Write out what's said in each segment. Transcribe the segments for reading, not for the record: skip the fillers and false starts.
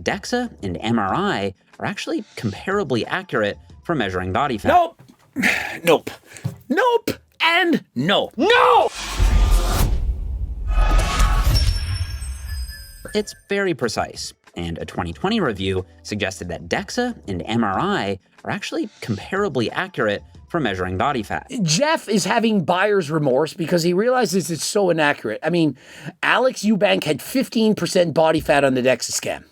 DEXA and MRI are actually comparably accurate for measuring body fat. Nope. Nope. Nope. And no. No! It's very precise, and a 2020 review suggested that DEXA and MRI are actually comparably accurate for measuring body fat. Jeff is having buyer's remorse because he realizes it's so inaccurate. I mean, Alex Eubank had 15% body fat on the DEXA scan.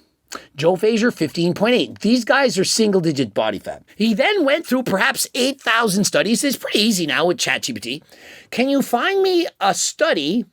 Joe Frazier, 15.8. These guys are single-digit body fat. He then went through perhaps 8,000 studies. It's pretty easy now with ChatGPT. Can you find me a study,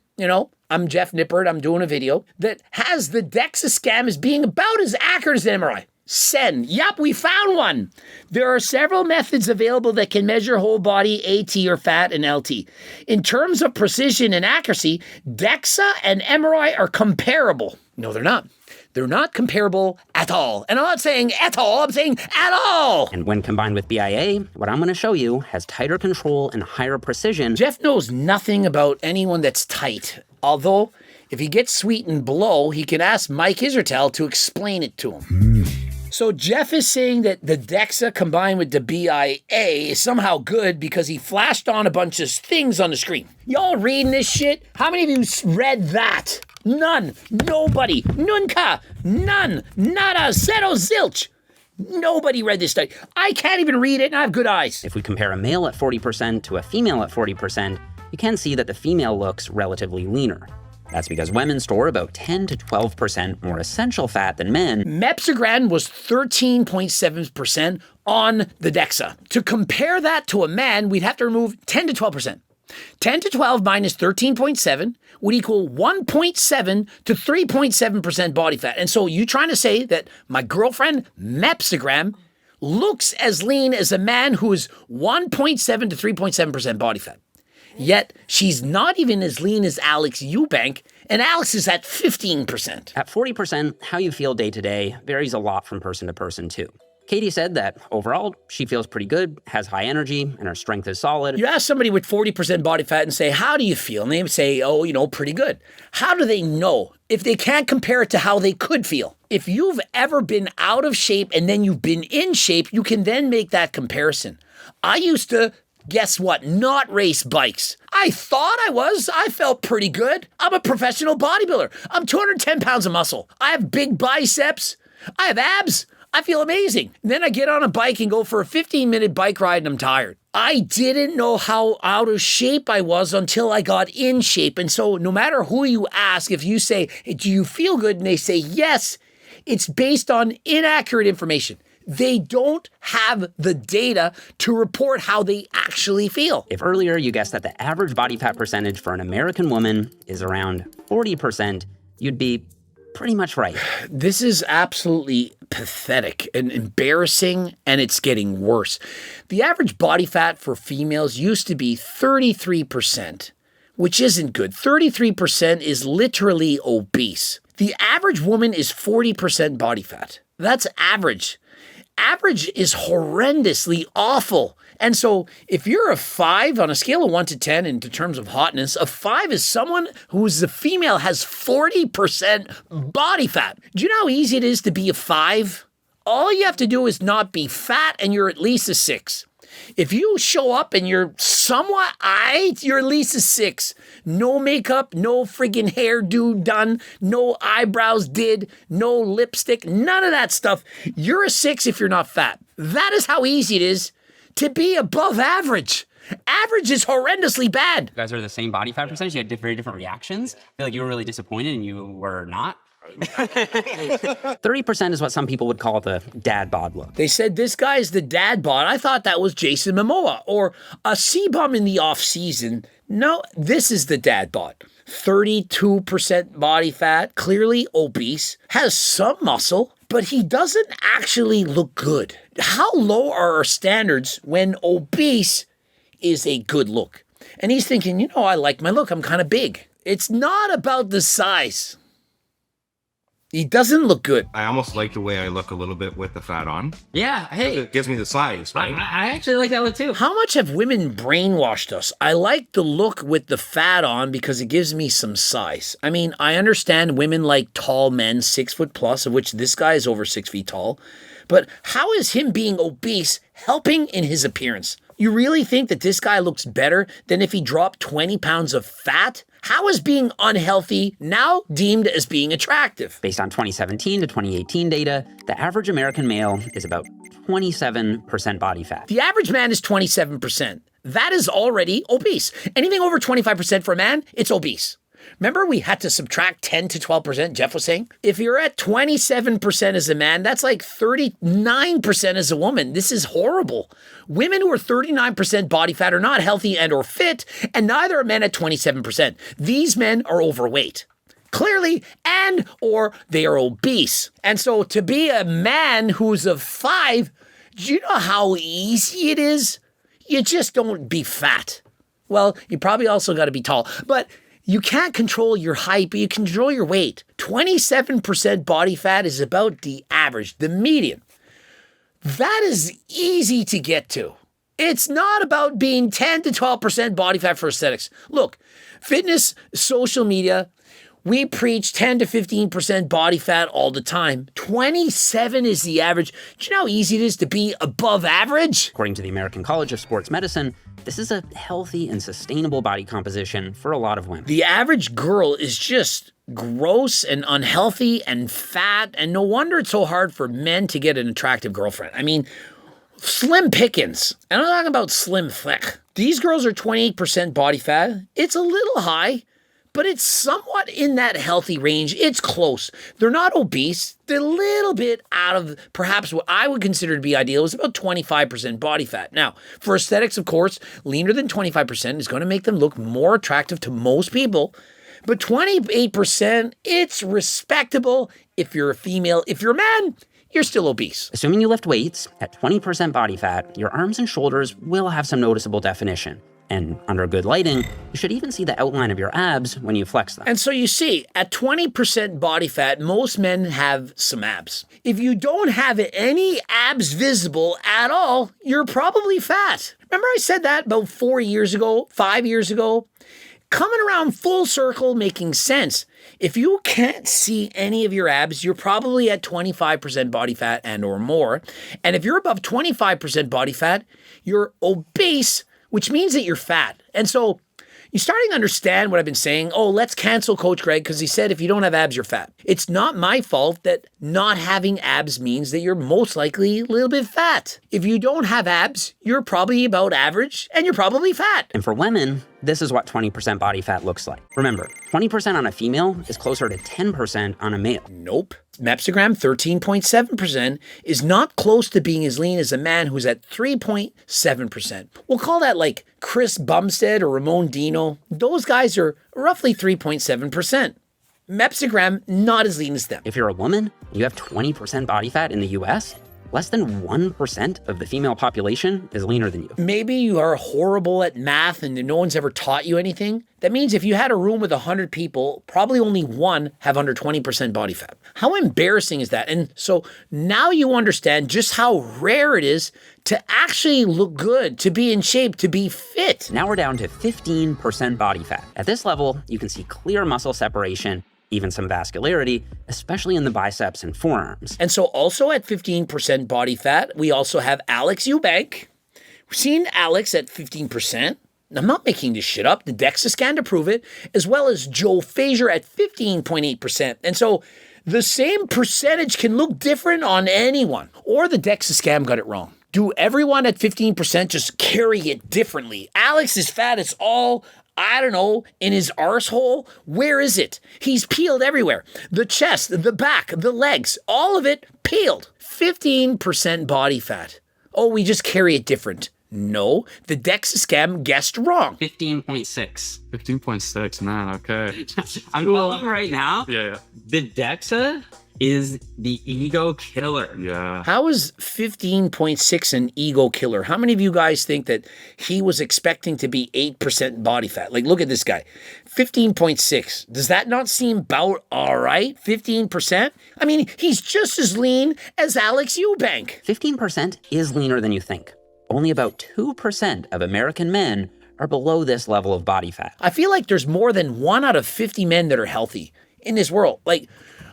I'm Jeff Nippard, I'm doing a video, that has the DEXA scan as being about as accurate as an MRI? Send. Yup, we found one. There are several methods available that can measure whole body AT or fat and LT. In terms of precision and accuracy, DEXA and MRI are comparable. No, they're not. They're not comparable at all. And I'm not saying at all, I'm saying at all. And when combined with BIA, what I'm going to show you has tighter control and higher precision. Jeff knows nothing about anyone that's tight. Although, if he gets sweet and blow, he can ask Mike Isertel to explain it to him. So Jeff is saying that the DEXA combined with the BIA is somehow good because he flashed on a bunch of things on the screen. Y'all reading this shit? How many of you read that? None. Nobody. Nunca. None. Nada. Zero. Zilch. Nobody read this study. I can't even read it and I have good eyes. If we compare a male at 40% to a female at 40%, you can see that the female looks relatively leaner. That's because women store about 10 to 12% more essential fat than men. Mepsogran was 13.7% on the DEXA. To compare that to a man, we'd have to remove 10 to 12%. 10 to 12 minus 13.7 would equal 1.7 to 3.7% body fat. And so you trying to say that my girlfriend, Mepsogram, looks as lean as a man who is 1.7 to 3.7% body fat. Yet she's not even as lean as Alex Eubank, and Alex is at 15%. At 40%, how you feel day to day varies a lot from person to person too. Katie said that overall, she feels pretty good, has high energy, and her strength is solid. You ask somebody with 40% body fat and say, how do you feel? And they say, pretty good. How do they know if they can't compare it to how they could feel? If you've ever been out of shape and then you've been in shape, you can then make that comparison. I used to, guess what, not race bikes. I thought I was. I felt pretty good. I'm a professional bodybuilder. I'm 210 pounds of muscle. I have big biceps. I have abs. I feel amazing. And then I get on a bike and go for a 15-minute bike ride and I'm tired. I didn't know how out of shape I was until I got in shape. And so no matter who you ask, if you say, hey, do you feel good? And they say, yes, it's based on inaccurate information. They don't have the data to report how they actually feel. If earlier you guessed that the average body fat percentage for an American woman is around 40%, you'd be pretty much right. This is absolutely pathetic and embarrassing, and it's getting worse. The average body fat for females used to be 33%, which isn't good. 33% is literally obese. The average woman is 40% body fat. That's average. Average is horrendously awful. And so if you're a 5 on a scale of 1 to 10 in terms of hotness, a 5 is someone who's a female has 40% body fat. Do you know how easy it is to be a 5? All you have to do is not be fat and you're at least a 6. If you show up and you're somewhat you're at least a 6. No makeup, no friggin' hairdo done, no eyebrows did, no lipstick, none of that stuff. You're a 6 if you're not fat. That is how easy it is to be above average. Average is horrendously bad. You guys are the same body fat percentage. You had very different reactions. I feel like you were really disappointed and you were not. 30% is what some people would call the dad bod look. They said this guy is the dad bod. I thought that was Jason Momoa or a C-bum in the off season. No, this is the dad bod. 32% body fat, clearly obese, has some muscle, but he doesn't actually look good. How low are our standards when obese is a good look? And he's thinking, I like my look. I'm kind of big. It's not about the size. He doesn't look good. I almost like the way I look a little bit with the fat on. Yeah, hey, It gives me the size, right? I actually like that look too. How much have women brainwashed us? I like the look with the fat on because it gives me some size. I mean, I understand women like tall men, 6 foot plus, of which this guy is over 6 feet tall. But how is him being obese helping in his appearance? You really think that this guy looks better than if he dropped 20 pounds of fat? How is being unhealthy now deemed as being attractive? Based on 2017 to 2018 data, the average American male is about 27% body fat. The average man is 27%. That is already obese. Anything over 25% for a man, it's obese. Remember we had to subtract 10 to 12%, Jeff was saying? If you're at 27% as a man, that's like 39% as a woman. This is horrible. Women who are 39% body fat are not healthy and or fit, and neither are men at 27%. These men are overweight. Clearly, and or they are obese. And so to be a man who's of 5, do you know how easy it is? You just don't be fat. Well, you probably also got to be tall, but you can't control your height, but you control your weight. 27% body fat is about the average, the median. That is easy to get to. It's not about being 10 to 12% body fat for aesthetics. Look, fitness, social media, we preach 10 to 15% body fat all the time. 27 is the average. Do you know how easy it is to be above average? According to the American College of Sports Medicine, this is a healthy and sustainable body composition for a lot of women. The average girl is just gross and unhealthy and fat, and no wonder it's so hard for men to get an attractive girlfriend. I mean, slim pickings. And I'm talking about slim thick. These girls are 28% body fat. It's a little high, but it's somewhat in that healthy range. It's close. They're not obese. They're a little bit out of perhaps what I would consider to be ideal is about 25% body fat. Now, for aesthetics, of course, leaner than 25% is going to make them look more attractive to most people. But 28%, it's respectable if you're a female. If you're a man, you're still obese. Assuming you lift weights at 20% body fat, your arms and shoulders will have some noticeable definition. And under good lighting, you should even see the outline of your abs when you flex them. And so you see, at 20% body fat, most men have some abs. If you don't have any abs visible at all, you're probably fat. Remember I said that about 4 years ago, 5 years ago? Coming around full circle, making sense. If you can't see any of your abs, you're probably at 25% body fat and or more. And if you're above 25% body fat, you're obese, which means that you're fat. And so you're starting to understand what I've been saying. Oh, let's cancel Coach Greg because he said if you don't have abs, you're fat. It's not my fault that not having abs means that you're most likely a little bit fat. If you don't have abs, you're probably about average and you're probably fat. And for women, this is what 20% body fat looks like. Remember, 20% on a female is closer to 10% on a male. Nope. Mepsogram 13.7% is not close to being as lean as a man who's at 3.7%. We'll call that like Chris Bumstead or Ramon Dino. Those guys are roughly 3.7%. Mepsogram not as lean as them. If you're a woman, you have 20% body fat in the US, less than 1% of the female population is leaner than you. Maybe you are horrible at math and no one's ever taught you anything. That means if you had a room with 100 people, probably only one have under 20% body fat. How embarrassing is that? And so now you understand just how rare it is to actually look good, to be in shape, to be fit. Now we're down to 15% body fat. At this level, you can see clear muscle separation, even some vascularity, especially in the biceps and forearms. And so also at 15% body fat, we also have Alex Eubank. We've seen Alex at 15%. I'm not making this shit up. The DEXA scan to prove it, as well as Joe Frazier at 15.8%. And so the same percentage can look different on anyone, or the DEXA scan got it wrong. Do everyone at 15% just carry it differently? Alex is fat as all, I don't know, in his arsehole? Where is it? He's peeled everywhere. The chest, the back, the legs, all of it peeled. 15% body fat. Oh, we just carry it different. No, the DEXA scam guessed wrong. 15.6. 15.6, man, okay. I'm telling you right now, Yeah. the DEXA is the ego killer. Yeah. How is 15.6 an ego killer? How many of you guys think that he was expecting to be 8% body fat? Like, look at this guy. 15.6. Does that not seem about all right? 15%? I mean, he's just as lean as Alex Eubank. 15% is leaner than you think. Only about 2% of American men are below this level of body fat. I feel like there's more than 1 out of 50 men that are healthy in this world. Like,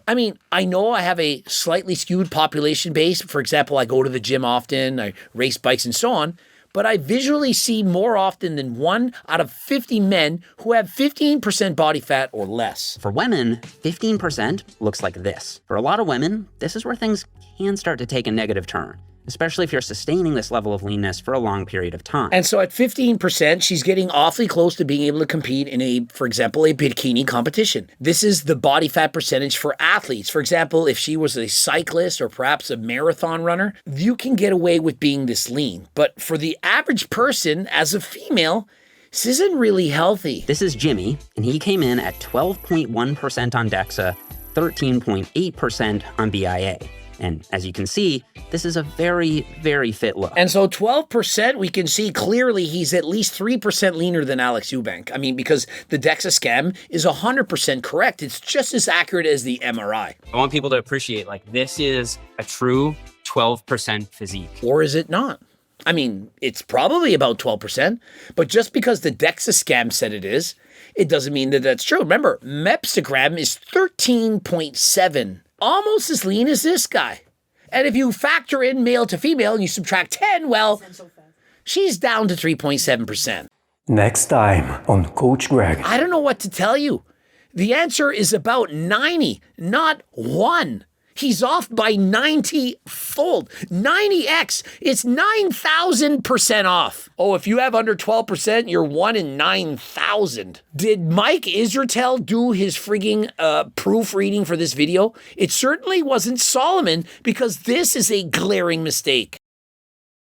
I mean, I know I have a slightly skewed population base. For example, I go to the gym often, I race bikes and so on, but I visually see more often than 1 out of 50 men who have 15% body fat or less. For women, 15% looks like this. For a lot of women, this is where things can start to take a negative turn, especially if you're sustaining this level of leanness for a long period of time. And so at 15%, she's getting awfully close to being able to compete in a, for example, a bikini competition. This is the body fat percentage for athletes. For example, if she was a cyclist or perhaps a marathon runner, you can get away with being this lean. But for the average person, as a female, this isn't really healthy. This is Jimmy, and he came in at 12.1% on DEXA, 13.8% on BIA. And as you can see, this is a very, very fit look. And so 12%, we can see clearly he's at least 3% leaner than Alex Eubank. I mean, because the DEXA scam is 100% correct. It's just as accurate as the MRI. I want people to appreciate, like, this is a true 12% physique. Or is it not? I mean, it's probably about 12%, but just because the DEXA scam said it is, it doesn't mean that that's true. Remember, Mepstagram is 13.7. Almost as lean as this guy. And if you factor in male to female and you subtract 10, well, she's down to 3.7%. Next time on Coach Greg. I don't know what to tell you. The answer is about 90, not 1. He's off by 90-fold. 90x. It's 9,000% off. Oh, if you have under 12%, you're 1 in 9,000. Did Mike Israetel do his frigging proofreading for this video? It certainly wasn't Solomon, because this is a glaring mistake.